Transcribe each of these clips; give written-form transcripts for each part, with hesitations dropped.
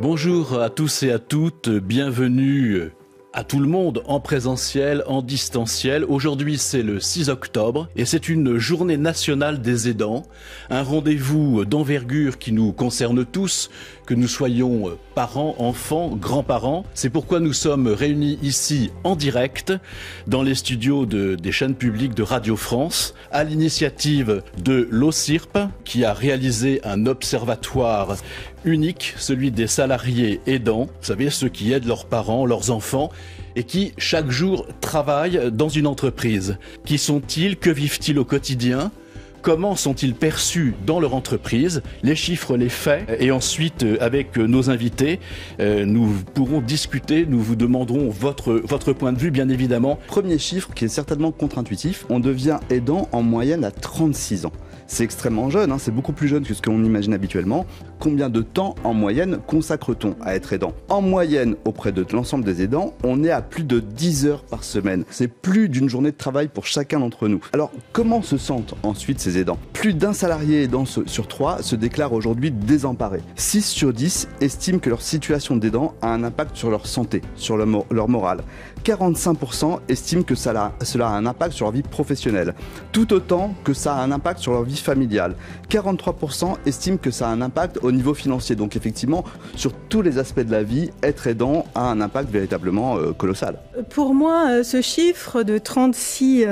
Bonjour à tous et à toutes, bienvenue à tout le monde en présentiel, en distanciel. Aujourd'hui, c'est le 6 octobre et c'est une journée nationale des aidants. Un rendez-vous d'envergure qui nous concerne tous, que nous soyons parents, enfants, grands-parents. C'est pourquoi nous sommes réunis ici en direct dans les studios des chaînes publiques de Radio France à l'initiative de l'OCIRP qui a réalisé un observatoire unique, celui des salariés aidants, vous savez, ceux qui aident leurs parents, leurs enfants, et qui, chaque jour, travaillent dans une entreprise. Qui sont-ils? Que vivent-ils au quotidien? Comment sont-ils perçus dans leur entreprise? Les chiffres, les faits. Et ensuite, avec nos invités, nous pourrons discuter, nous vous demanderons votre point de vue, bien évidemment. Premier chiffre qui est certainement contre-intuitif, on devient aidant en moyenne à 36 ans. C'est extrêmement jeune, c'est beaucoup plus jeune que ce qu'on imagine habituellement. Combien de temps en moyenne consacre-t-on à être aidant? En moyenne, auprès de l'ensemble des aidants, on est à plus de 10 heures par semaine. C'est plus d'une journée de travail pour chacun d'entre nous. Alors, comment se sentent ensuite ces aidants? Plus d'un salarié aidant sur 3 se déclare aujourd'hui désemparé. 6 sur 10 estiment que leur situation d'aidant a un impact sur leur santé, sur leur morale. 45% estiment que cela a un impact sur leur vie professionnelle, tout autant que ça a un impact sur leur vie familiale. 43% estiment que ça a un impact au niveau financier. Donc effectivement, sur tous les aspects de la vie, être aidant a un impact véritablement colossal. Pour moi, ce chiffre de 36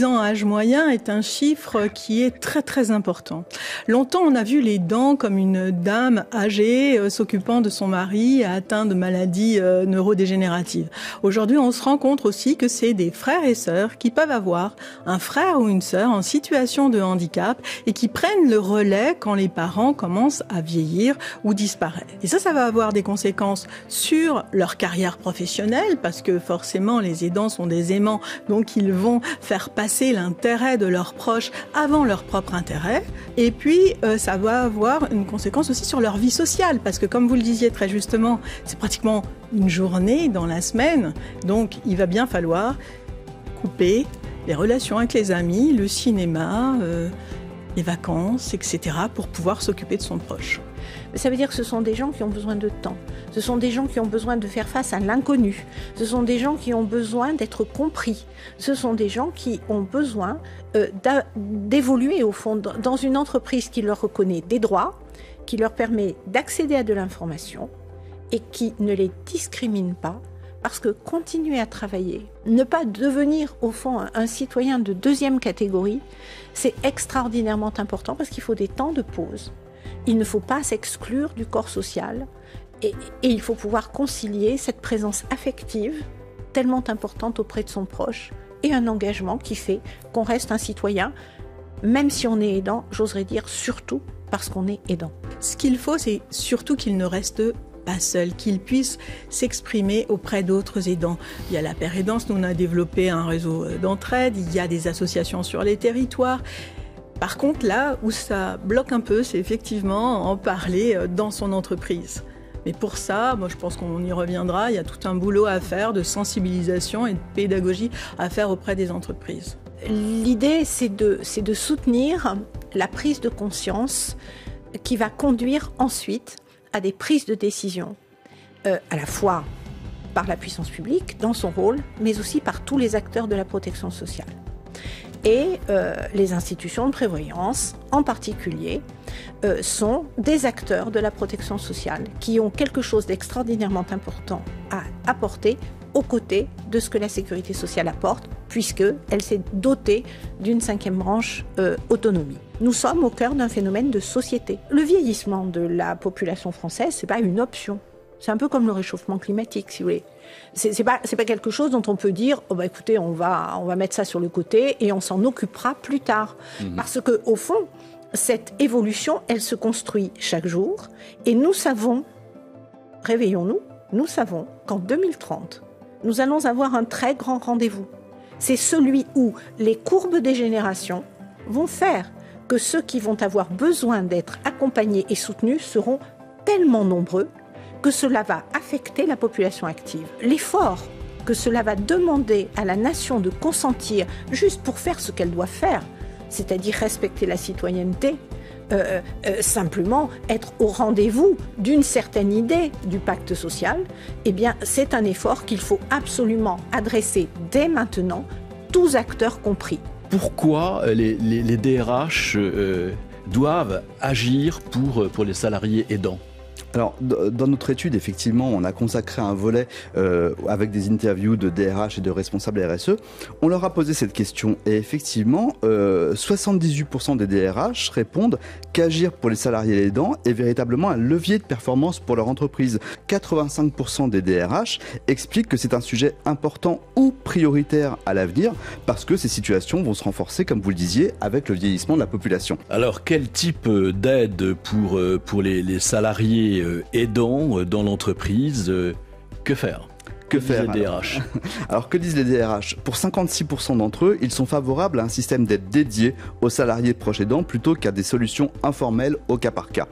ans âge moyen est un chiffre qui est très très important. Longtemps, on a vu l'aidant comme une dame âgée s'occupant de son mari atteint de maladies neurodégénératives. Aujourd'hui, on se rend compte aussi que c'est des frères et sœurs qui peuvent avoir un frère ou une sœur en situation de handicap et qui prennent le relais quand les parents commencent à vieillir ou disparaître. Et ça va avoir des conséquences sur leur carrière professionnelle parce que forcément les aidants sont des aimants, donc ils vont faire passer l'intérêt de leurs proches avant leur propre intérêt. Et puis ça va avoir une conséquence aussi sur leur vie sociale parce que comme vous le disiez très justement, c'est pratiquement une journée dans la semaine, donc il va bien falloir couper les relations avec les amis, le cinéma, les vacances, etc. pour pouvoir s'occuper de son proche. Ça veut dire que ce sont des gens qui ont besoin de temps. Ce sont des gens qui ont besoin de faire face à l'inconnu. Ce sont des gens qui ont besoin d'être compris. Ce sont des gens qui ont besoin d'évoluer au fond dans une entreprise qui leur reconnaît des droits, qui leur permet d'accéder à de l'information et qui ne les discrimine pas. Parce que continuer à travailler, ne pas devenir au fond un citoyen de deuxième catégorie, c'est extraordinairement important parce qu'il faut des temps de pause. Il ne faut pas s'exclure du corps social et il faut pouvoir concilier cette présence affective tellement importante auprès de son proche et un engagement qui fait qu'on reste un citoyen, même si on est aidant, j'oserais dire surtout parce qu'on est aidant. Ce qu'il faut, c'est surtout qu'il ne reste pas seul, qu'il puisse s'exprimer auprès d'autres aidants. Il y a la Pair Aidance, nous on a développé un réseau d'entraide, il y a des associations sur les territoires. Par contre, là où ça bloque un peu, c'est effectivement en parler dans son entreprise. Mais pour ça, moi je pense qu'on y reviendra, il y a tout un boulot à faire de sensibilisation et de pédagogie à faire auprès des entreprises. L'idée, c'est de soutenir la prise de conscience qui va conduire ensuite à des prises de décision, à la fois par la puissance publique, dans son rôle, mais aussi par tous les acteurs de la protection sociale. Et les institutions de prévoyance, en particulier, sont des acteurs de la protection sociale qui ont quelque chose d'extraordinairement important à apporter aux côtés de ce que la sécurité sociale apporte, puisqu'elle s'est dotée d'une 5e branche autonomie. Nous sommes au cœur d'un phénomène de société. Le vieillissement de la population française, c'est pas une option. C'est un peu comme le réchauffement climatique, si vous voulez. C'est pas quelque chose dont on peut dire, oh bah écoutez, on va mettre ça sur le côté et on s'en occupera plus tard. Parce que au fond, cette évolution, elle se construit chaque jour. Et nous savons, réveillons-nous, nous savons qu'en 2030, nous allons avoir un très grand rendez-vous. C'est celui où les courbes des générations vont faire que ceux qui vont avoir besoin d'être accompagnés et soutenus seront tellement nombreux que cela va affecter la population active. L'effort que cela va demander à la nation de consentir juste pour faire ce qu'elle doit faire, c'est-à-dire respecter la citoyenneté, simplement être au rendez-vous d'une certaine idée du pacte social, eh bien, c'est un effort qu'il faut absolument adresser dès maintenant, tous acteurs compris. Pourquoi les DRH doivent agir pour les salariés aidants ? Alors, dans notre étude, effectivement, on a consacré un volet avec des interviews de DRH et de responsables RSE. On leur a posé cette question et effectivement, 78% des DRH répondent qu'agir pour les salariés aidants est véritablement un levier de performance pour leur entreprise. 85% des DRH expliquent que c'est un sujet important ou prioritaire à l'avenir parce que ces situations vont se renforcer, comme vous le disiez, avec le vieillissement de la population. Alors, quel type d'aide pour les salariés aidants dans l'entreprise, que faire ? Que faire les DRH ? Alors que disent les DRH ? Pour 56% d'entre eux, ils sont favorables à un système d'aide dédié aux salariés proches aidants plutôt qu'à des solutions informelles au cas par cas.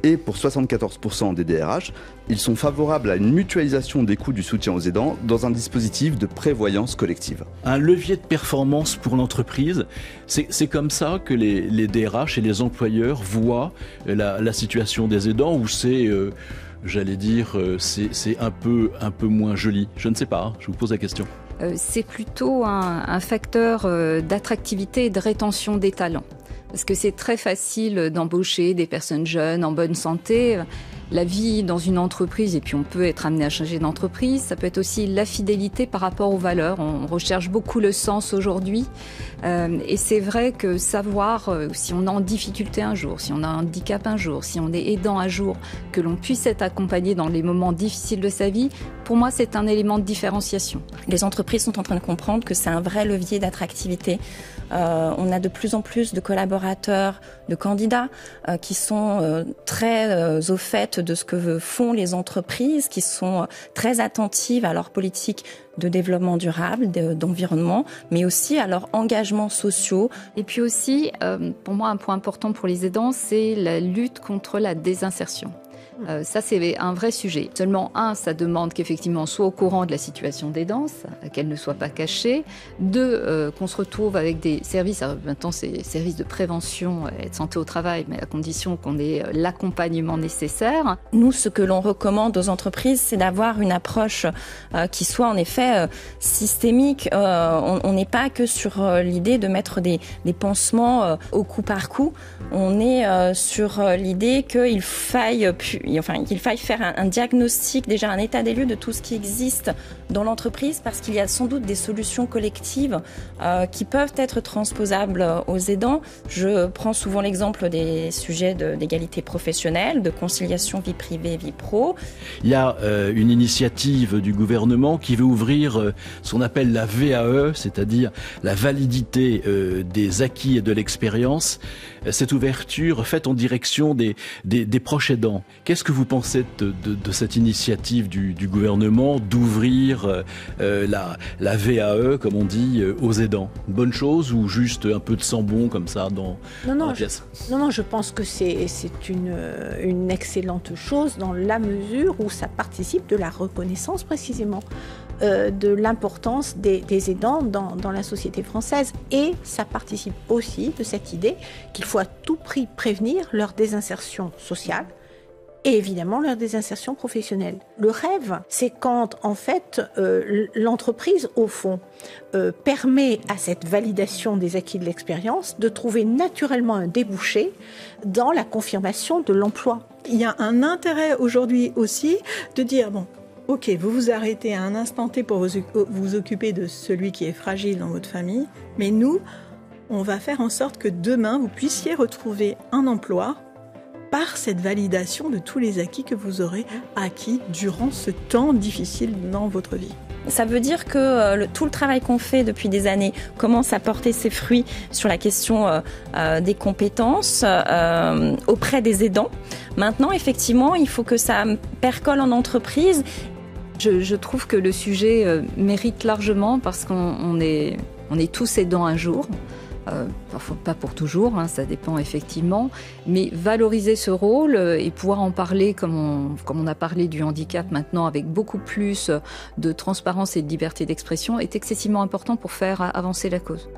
Et pour 74% des DRH, ils sont favorables à une mutualisation des coûts du soutien aux aidants dans un dispositif de prévoyance collective. Un levier de performance pour l'entreprise, c'est comme ça que les DRH et les employeurs voient la situation des aidants, ou c'est... j'allais dire, c'est un peu moins joli. Je ne sais pas, hein, je vous pose la question. C'est plutôt un facteur d'attractivité et de rétention des talents. Parce que c'est très facile d'embaucher des personnes jeunes, en bonne santé. La vie dans une entreprise, et puis on peut être amené à changer d'entreprise, ça peut être aussi la fidélité par rapport aux valeurs. On recherche beaucoup le sens aujourd'hui. Et c'est vrai que savoir si on est en difficulté un jour, si on a un handicap un jour, si on est aidant un jour, que l'on puisse être accompagné dans les moments difficiles de sa vie, pour moi c'est un élément de différenciation. Les entreprises sont en train de comprendre que c'est un vrai levier d'attractivité. On a de plus en plus de collaborateurs, de candidats qui sont très au fait de ce que font les entreprises, qui sont très attentives à leur politique de développement durable, d'environnement, mais aussi à leurs engagements sociaux. Et puis aussi, pour moi, un point important pour les aidants, c'est la lutte contre la désinsertion. Ça, c'est un vrai sujet. Seulement, ça demande qu'effectivement on soit au courant de la situation d'aidance, qu'elle ne soit pas cachée. 2, qu'on se retrouve avec des services, alors maintenant c'est services de prévention et de santé au travail, mais à condition qu'on ait l'accompagnement nécessaire. Nous, ce que l'on recommande aux entreprises, c'est d'avoir une approche qui soit en effet systémique. On n'est pas que sur l'idée de mettre des pansements au coup par coup. On est sur l'idée qu'il faille faire un diagnostic, déjà un état des lieux de tout ce qui existe dans l'entreprise, parce qu'il y a sans doute des solutions collectives qui peuvent être transposables aux aidants. Je prends souvent l'exemple des sujets d'égalité professionnelle, de conciliation vie privée, vie pro. Il y a une initiative du gouvernement qui veut ouvrir ce qu'on appelle la VAE, c'est-à-dire la validité des acquis et de l'expérience. Cette ouverture faite en direction des proches aidants. Qu'est-ce que vous pensez de cette initiative du gouvernement d'ouvrir la VAE, comme on dit, aux aidants ? Une bonne chose ou juste un peu de sang-bon comme ça dans la pièce ? Non, je pense que c'est une excellente chose dans la mesure où ça participe de la reconnaissance précisément de l'importance des aidants dans la société française. Et ça participe aussi de cette idée qu'il faut à tout prix prévenir leur désinsertion sociale et évidemment leur désinsertion professionnelle. Le rêve, c'est quand en fait l'entreprise, au fond, permet à cette validation des acquis de l'expérience de trouver naturellement un débouché dans la confirmation de l'emploi. Il y a un intérêt aujourd'hui aussi de dire, bon, ok, vous vous arrêtez à un instant T pour vous occuper de celui qui est fragile dans votre famille, mais nous, on va faire en sorte que demain, vous puissiez retrouver un emploi par cette validation de tous les acquis que vous aurez acquis durant ce temps difficile dans votre vie. Ça veut dire que tout le travail qu'on fait depuis des années commence à porter ses fruits sur la question des compétences auprès des aidants. Maintenant, effectivement, il faut que ça percole en entreprise. Je trouve que le sujet mérite largement parce qu'on est tous aidants un jour. Parfois pas pour toujours, ça dépend effectivement, mais valoriser ce rôle et pouvoir en parler comme on a parlé du handicap maintenant avec beaucoup plus de transparence et de liberté d'expression est excessivement important pour faire avancer la cause.